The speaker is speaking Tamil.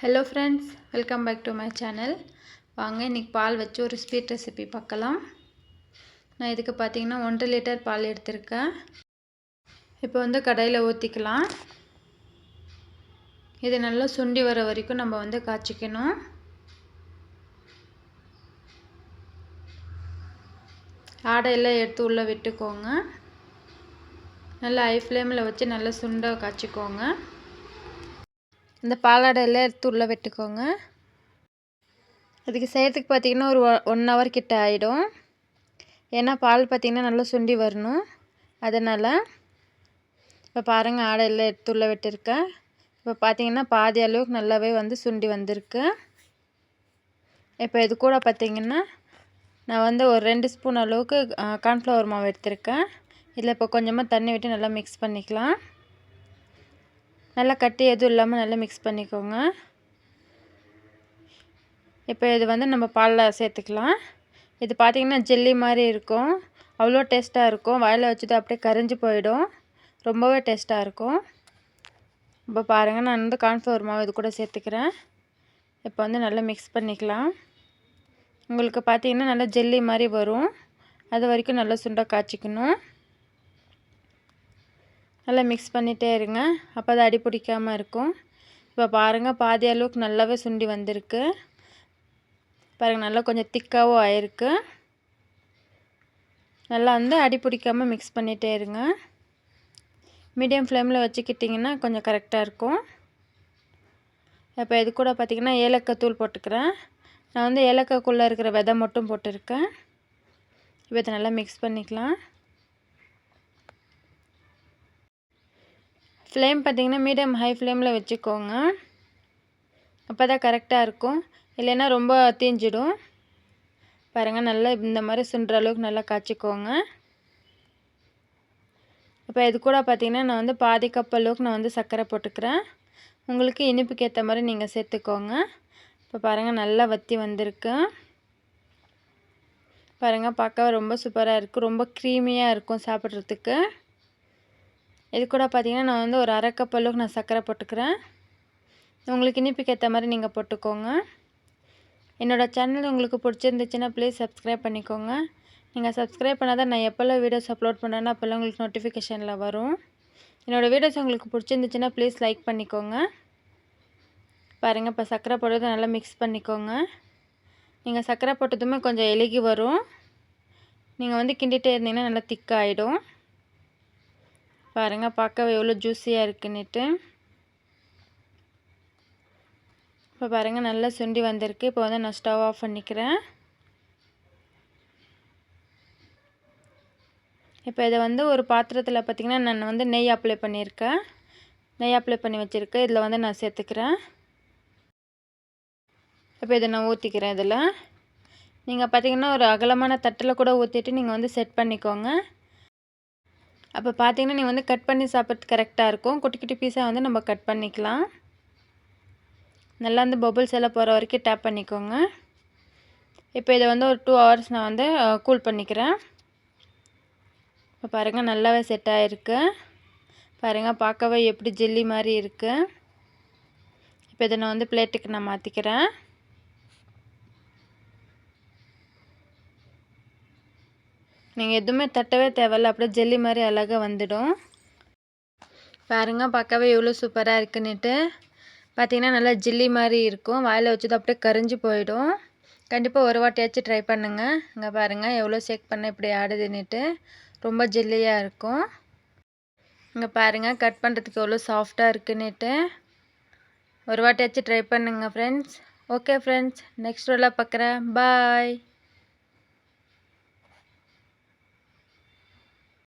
Hello friends, welcome back to my channel. வாங்க இன்றைக்கி பால் வச்சு ஒரு ஸ்வீட் ரெசிபி பார்க்கலாம். நான் இதுக்கு பார்த்தீங்கன்னா 1.5 லிட்டர் பால் எடுத்திருக்கேன். இப்போ கடாயில் ஊற்றிக்கலாம். இது நல்லா சுண்டி வர வரைக்கும் நம்ம காய்ச்சிக்கணும். ஆடையெல்லாம் எடுத்து உள்ளே விட்டுக்கோங்க. நல்லா ஹை ஃப்ளேமில் வச்சு நல்லா சுண்ட காய்ச்சிக்கோங்க. இந்த பாலாடையெல்லாம் எடுத்து உள்ளே விட்டுக்கோங்க. அதுக்கு செய்கிறதுக்கு பார்த்திங்கன்னா ஒரு 1 ஹவர் கிட்ட ஆகிடும். ஏன்னா பால் பார்த்திங்கன்னா நல்லா சுண்டி வரணும். அதனால் இப்போ பாருங்கள், ஆடையெல்லாம் எடுத்து உள்ளே விட்டுருக்கேன். இப்போ பார்த்திங்கன்னா பாதி அளவுக்கு நல்லாவே சுண்டி வந்திருக்கு. இப்போ இது கூட பார்த்திங்கன்னா நான் ஒரு 2 ஸ்பூன் அளவுக்கு கார்ன்ஃப்ளவர் மாவு எடுத்திருக்கேன். இதில் இப்போ கொஞ்சமாக தண்ணி விட்டு நல்லா மிக்ஸ் பண்ணிக்கலாம். நல்லா கட்டி எதுவும் இல்லாமல் நல்லா மிக்ஸ் பண்ணிக்கோங்க. இப்போ இது நம்ம பாலில் சேர்த்துக்கலாம். இது பார்த்திங்கன்னா ஜெல்லி மாதிரி இருக்கும். அவ்வளோ டேஸ்ட்டாக இருக்கும். வாயில் வச்சுட்டு அப்படியே கரைஞ்சி போயிடும். ரொம்பவே டேஸ்ட்டாக இருக்கும். இப்போ பாருங்கள், நான் கார்ன்ஃப்ளவர் மாவு இது கூட சேர்த்துக்கிறேன். இப்போ நல்லா மிக்ஸ் பண்ணிக்கலாம். உங்களுக்கு பார்த்திங்கன்னா நல்லா ஜெல்லி மாதிரி வரும். அது வரைக்கும் நல்லா சுண்ட காய்ச்சிக்கணும். நல்லா மிக்ஸ் பண்ணிகிட்டே இருங்க. அப்போ அது அடி பிடிக்காமல் இருக்கும். இப்போ பாருங்கள், பாதி அளவுக்கு நல்லாவே சுண்டி வந்திருக்கு. பாருங்கள், நல்லா கொஞ்சம் திக்காகவும் ஆயிருக்கு. நல்லா அடி பிடிக்காமல் மிக்ஸ் பண்ணிகிட்டே இருங்க. மீடியம் ஃப்ளேமில் வச்சுக்கிட்டிங்கன்னா கொஞ்சம் கரெக்டாக இருக்கும். இப்போ இது கூட பார்த்திங்கன்னா ஏலக்காய் தூள் போட்டுக்கிறேன். நான் ஏலக்காய்க்குள்ளே இருக்கிற விதை மட்டும் போட்டிருக்கேன். இப்போ இதை நல்லா மிக்ஸ் பண்ணிக்கலாம். ஃப்ளேம் பார்த்திங்கன்னா மீடியம் ஹை ஃப்ளேமில் வச்சுக்கோங்க. அப்போ தான் கரெக்டாக இருக்கும். இல்லைன்னா ரொம்ப தீஞ்சிடும். பாருங்கள், நல்லா இந்த மாதிரி சுண்டுற அளவுக்கு நல்லா காய்ச்சிக்கோங்க. இப்போ இது கூட பார்த்திங்கன்னா நான் பாதி கப் அளவுக்கு நான் சர்க்கரை போட்டுக்கிறேன். உங்களுக்கு இனிப்புக்கு ஏற்ற மாதிரி நீங்கள் சேர்த்துக்கோங்க. இப்போ பாருங்கள், நல்லா வற்றி வந்திருக்கு. பாருங்கள், பார்க்கவே ரொம்ப சூப்பராக இருக்குது. ரொம்ப க்ரீமியாக இருக்கும் சாப்பிட்றதுக்கு. இது கூட பார்த்திங்கன்னா நான் ஒரு அரை கப் அளவுக்கு நான் சர்க்கரை போட்டுக்கிறேன். உங்களுக்கு இனிப்புக்கு ஏற்ற மாதிரி நீங்கள் போட்டுக்கோங்க. என்னோடய சேனல் உங்களுக்கு பிடிச்சிருந்துச்சுன்னா ப்ளீஸ் சப்ஸ்கிரைப் பண்ணிக்கோங்க. நீங்கள் சப்ஸ்கிரைப் பண்ணால் தான் நான் எப்போல்லாம் வீடியோஸ் அப்லோட் பண்ணேன்னா அப்போல்லாம் உங்களுக்கு நோட்டிஃபிகேஷனில் வரும். என்னோடய வீடியோஸ் உங்களுக்கு பிடிச்சிருந்துச்சுன்னா ப்ளீஸ் லைக் பண்ணிக்கோங்க. பாருங்கள், இப்போ சர்க்கரை போட்டதை நல்லா மிக்ஸ் பண்ணிக்கோங்க. நீங்கள் சர்க்கரை போட்டதுமே கொஞ்சம் இலகி வரும். நீங்கள் கிண்டிகிட்டே இருந்தீங்கன்னா நல்லா திக்காகிடும். பாருங்கள், பார்க்கவே எவ்வளோ ஜூஸியாக இருக்குன்னுட்டு. இப்போ பாருங்கள், நல்லா சுண்டி வந்திருக்கு. இப்போ நான் ஸ்டவ் ஆஃப் பண்ணிக்கிறேன். இப்போ இதை ஒரு பாத்திரத்தில் பார்த்திங்கன்னா நான் நெய் அப்ளை பண்ணியிருக்கேன். நெய் அப்ளை பண்ணி வச்சுருக்கேன். இதில் நான் சேர்த்துக்கிறேன். இப்போ இதை நான் ஊற்றிக்கிறேன். இதில் நீங்கள் பார்த்திங்கன்னா ஒரு அகலமான தட்டில் கூட ஊற்றிட்டு நீங்கள் செட் பண்ணிக்கோங்க. அப்போ பார்த்திங்கன்னா நீங்கள் கட் பண்ணி சாப்பிட்றதுக்கு கரெக்டாக இருக்கும். குட்டி குட்டி பீஸாக நம்ம கட் பண்ணிக்கலாம். நல்லா பபுள்ஸ் எல்லாம் போகிற வரைக்கும் டேப் பண்ணிக்கோங்க. இப்போ இதை ஒரு 2 ஹவர்ஸ் நான் கூல் பண்ணிக்கிறேன். இப்போ பாருங்கள், நல்லாவே செட் ஆகிருக்கு. பாருங்கள், பார்க்கவே எப்படி ஜெல்லி மாதிரி இருக்குது. இப்போ இதை நான் பிளேட்டுக்கு நான் மாற்றிக்கிறேன். நீங்கள் எதுவுமே தட்டவே தேவையில்ல, அப்படியே ஜெல்லி மாதிரி அழகாக வந்துடும். பாருங்கள், பார்க்கவே எவ்வளோ சூப்பராக இருக்குன்னுட்டு. பார்த்திங்கன்னா நல்லா ஜெல்லி மாதிரி இருக்கும். வாயில் வச்சது அப்படியே கரைஞ்சி போயிடும். கண்டிப்பாக ஒரு வாட்டியாச்சும் ட்ரை பண்ணுங்கள். இங்கே பாருங்கள், எவ்வளோ ஷேக் பண்ண இப்படி ஆடுதுன்னுட்டு. ரொம்ப ஜெல்லியாக இருக்கும். இங்கே பாருங்கள், கட் பண்ணுறதுக்கு எவ்வளோ சாஃப்டாக இருக்குன்னுட்டு. ஒரு வாட்டியாச்சும் ட்ரை பண்ணுங்கள் ஃப்ரெண்ட்ஸ். ஓகே ஃப்ரெண்ட்ஸ், நெக்ஸ்ட் வீடியோவில் பார்க்குறேன். பாய்.